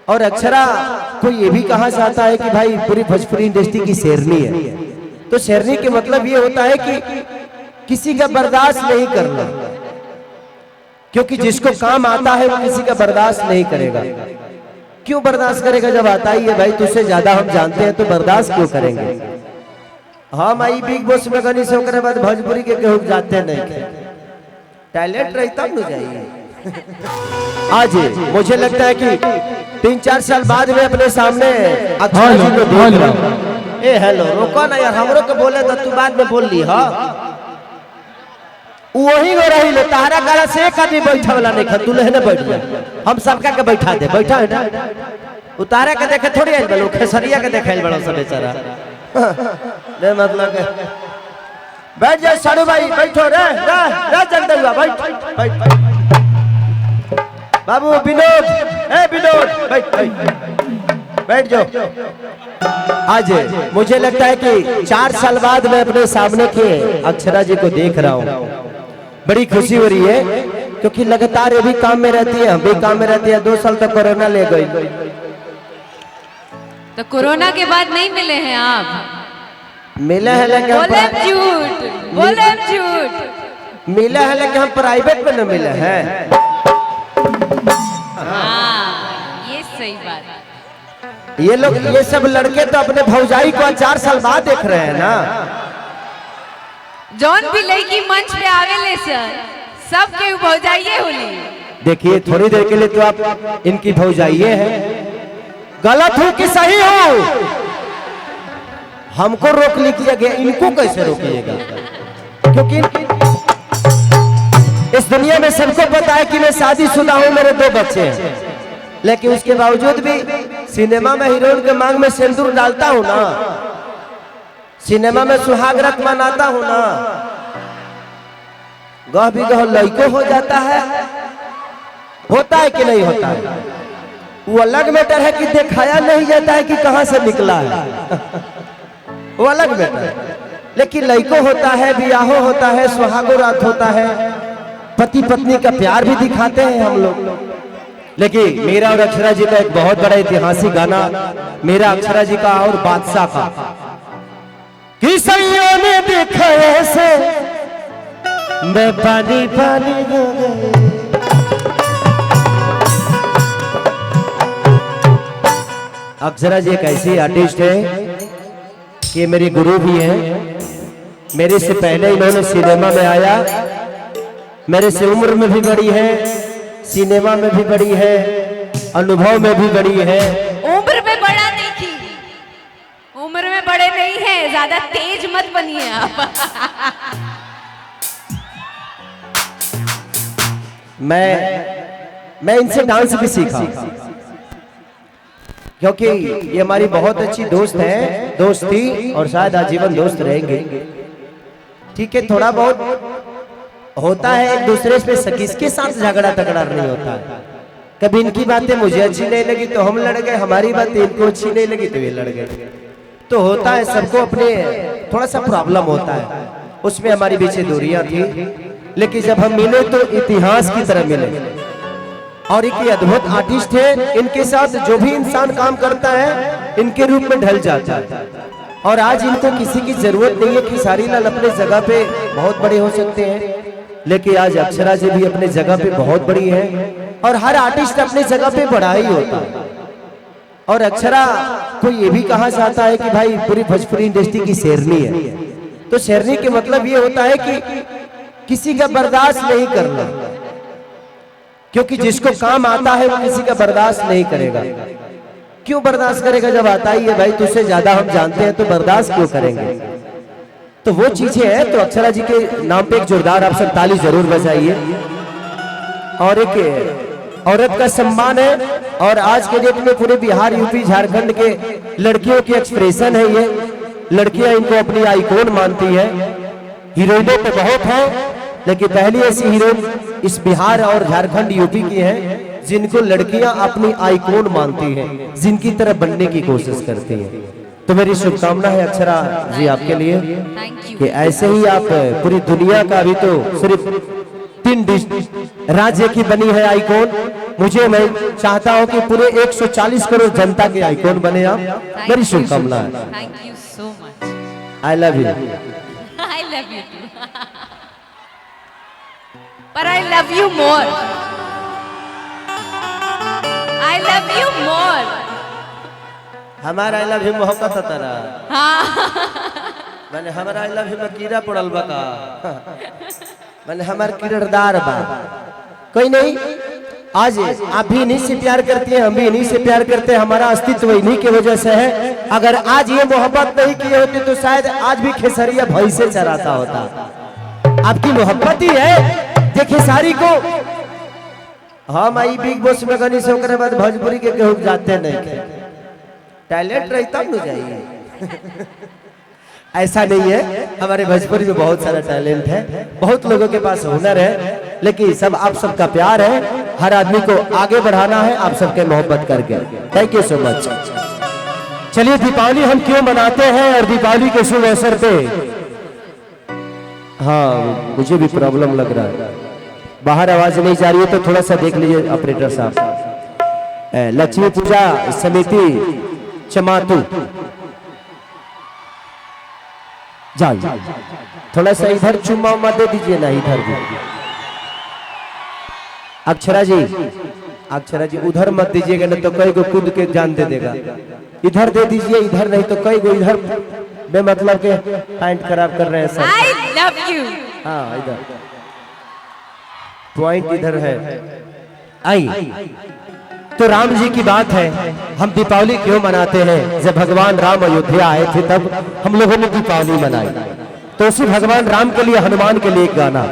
और अक्षरा को ये भी कहा जाता है कि भाई पूरी भोजपुरी इंडस्ट्री की शेरनी है। तो शेरनी के मतलब ये होता है कि किसी का बर्दाश्त नहीं करना, क्योंकि जिसको काम आता है वो किसी का बर्दाश्त नहीं करेगा। क्यों बर्दाश्त करेगा जब आता ही है भाई, तुझसे ज्यादा हम जानते हैं तो बर्दाश्त क्यों करेंगे। हम आई बिग बॉस में गनी से होकर बाद भोजपुरी के केहू जाते नहीं, टैलेंट रही तब न जाइए। आज मुझे लगता है कि 3-4 साल बाद में अपने सामने अक्षरा जी को देख रहा हूं। ए हेलो रोको ना यार, हमरो को बोले तो तू बाद में बोल ली। हाँ वही हो रही लो, तारा गाला से एक आदमी बैठा वाला नहीं खा, तू लेने बैठ जा, हम सबका के बैठा दे। बैठा है ना, उतारा के देखे थोड़ी आइल बलो, खेसरिया के देखे बड़ो सब बेचारा। ले मतलब के बैठ जा सारू भाई, बैठो रे रे जगदुआ, बैठ बाबू विनोद, ए विनोद बैठ जाओ। आज मुझे लगता है कि 4 साल बाद मैं अपने सामने के अक्षरा जी को देख रहा हूँ, बड़ी खुशी हो रही है, क्योंकि लगातार ये भी काम में रहती है, हम भी काम में रहती है। 2 साल तक कोरोना ले गई। तो कोरोना के बाद नहीं मिले हैं आप? मिले हैं लेकिन बोले झूठ मिले हैं लेकिन हम प्राइवेट में न मिले हैं। ये सही बात। ये लोग, ये सब लड़के तो अपने भौजाई को 4 साल बाद देख रहे हैं ना। जौन भी लड़की मंच पे आवेले सर, सब के भौजाइये होली। देखिए थोड़ी देर के लिए तो आप इनकी भौजाइये हैं, गलत हो कि सही हो हमको रोक लीजिए गया, इनको कैसे रोकिएगा? क्योंकि इस दुनिया में सबको पता है कि मैं शादीशुदा हूं, मेरे 2 बच्चे हैं, लेकिन उसके बावजूद भी सिनेमा में हीरोइन के मांग में सिंदूर डालता हूं ना, सिनेमा में सुहाग रात मनाता हूं ना। गह भी गह लड़को हो जाता है, होता है कि नहीं होता है, वो अलग मैटर है कि दिखाया नहीं जाता है कि कहां से निकला है, वो अलग मैटर है। लेकिन लड़को होता है, बियाहो होता है, सुहागो रात होता है, पति पत्नी का प्यार भी दिखाते हैं हम लोग। लेकिन मेरा और अक्षरा जी का एक बहुत बड़ा ऐतिहासिक गाना, मेरा अक्षरा जी का और बादशाह का, कि सैयों ने देखा ऐसे मैं पानी पानी हो गई। अक्षरा जी एक ऐसी आर्टिस्ट है कि मेरी गुरु भी है। मेरे से पहले इन्होंने सिनेमा में आया, मेरे से उम्र में भी बड़ी है, सिनेमा में भी बड़ी है, अनुभव में भी बड़ी है। उम्र में बड़ा नहीं थी, उम्र में बड़े नहीं है, ज्यादा तेज मत बनिए आप। मैं इनसे डांस भी सीखा, क्योंकि ये हमारी बहुत अच्छी दोस्त है, दोस्त थी और शायद आजीवन दोस्त रहेंगे। ठीक है, थोड़ा बहुत होता है एक दूसरे से, किसके साथ झगड़ा तगड़ा नहीं होता है। कभी इनकी बातें मुझे अच्छी नहीं लगी तो हम लड़ गए, हमारी बातें इनको अच्छी नहीं लगी तो ये लड़ गए। तो होता है, सबको अपने थोड़ा सा प्रॉब्लम होता है, उसमें हमारी पीछे दूरियां थी, लेकिन जब हम मिले तो इतिहास की तरह मिले। और एक अद्भुत आर्टिस्ट है, इनके साथ जो भी इंसान काम करता है इनके रूप में ढल जाता है। और आज इनको किसी की जरूरत नहीं है कि सारी लाल अपने जगह पे बहुत बड़े हो सकते हैं, लेकिन आज अक्षरा जी भी अपने जगह पे बहुत बड़ी है, और हर आर्टिस्ट अपने जगह पे बड़ा ही होता है। और अक्षरा को ये भी कहा जाता है कि भाई पूरी भोजपुरी इंडस्ट्री की शेरनी है। तो शेरनी के मतलब ये होता है कि किसी का बर्दाश्त नहीं करना, क्योंकि जिसको काम आता है वो किसी का बर्दाश्त नहीं करेगा। क्यों बर्दाश्त करेगा जब आता ही है भाई, तुझसे ज्यादा हम जानते हैं तो बर्दाश्त क्यों करेंगे। तो वो चीजें हैं। तो अक्षरा जी के नाम पे एक जोरदार आप सब ताली जरूर बजाइए। और एक औरत का सम्मान है, और आज के डेट में पूरे बिहार, यूपी, झारखंड के लड़कियों की एक्सप्रेशन है ये। लड़कियां इनको अपनी आइकॉन मानती है। हीरोइनों पे बहुत है, लेकिन पहली ऐसी हीरोइन इस बिहार और झारखंड, यूपी की है जिनको लड़कियां अपनी आइकॉन मानती हैं, जिनकी तरह बनने की कोशिश करती हैं। तो मेरी शुभकामना है अक्षरा जी आपके लिए कि ऐसे ही आप पूरी दुनिया का, अभी तो सिर्फ 3 राज्य की बनी है आइकॉन, मुझे, मैं चाहता हूं कि पूरे 140 करोड़ जनता के आइकॉन बने आप। मेरी शुभकामनाएं। Thank you so much. I love you. I love you too. पर I love you more. I love you more. हमारा आई लव यू मोहब्बत तारा। हाँ मैंने हमारा आई लव यू में कीड़ा पड़ल बा का। मैंने हमार किरदार बा। कोई नहीं, आज आप भी इन्हीं से प्यार करती हैं, हम भी इन्हीं से प्यार करते हैं। हमारा अस्तित्व इन्हीं की वजह से है। अगर आज ये मोहब्बत नहीं की होती तो शायद आज भी खेसरिया भैंसे चराता होता। आपकी मोहब्बत ही है जे खेसारी को हम आई बिग बॉस में गनी से ओकरे बाद भोजपुरी के केहू जाते नहीं। टैलेंट रही तब न जाइए। ऐसा नहीं है, हमारे भोजपुरी में बहुत सारा टैलेंट है, बहुत लोगों के पास हुनर है, लेकिन सब आप सबका प्यार है। हर आदमी को आगे बढ़ाना है आप सबके मोहब्बत करके। Thank you so much. चलिए, दीपावली हम क्यों मनाते हैं और दीपावली के शुभ अवसर पे, हाँ मुझे भी प्रॉब्लम लग रहा है, बाहर आवाज नहीं जा रही है तो थोड़ा सा देख लीजिए ऑपरेटर साहब। लक्ष्मी पूजा समिति चमातू, जाइए थोड़ा सा इधर चुम्मा उम्मा दे दीजिए ना, इधर भी। अक्षरा जी उधर मत दीजिएगा नहीं तो कई को कूद के जान दे देगा। इधर दे दीजिए, इधर नहीं तो कई को इधर बेमतलब के पॉइंट खराब कर रहे हैं सब। आई लव यू। हाँ इधर पॉइंट इधर है। आई तो राम जी की बात है, हम दीपावली क्यों मनाते हैं? जब भगवान राम अयोध्या आए थे तब हम लोगों ने दीपावली मनाई। तो उसी भगवान राम के लिए, हनुमान के लिए एक गाना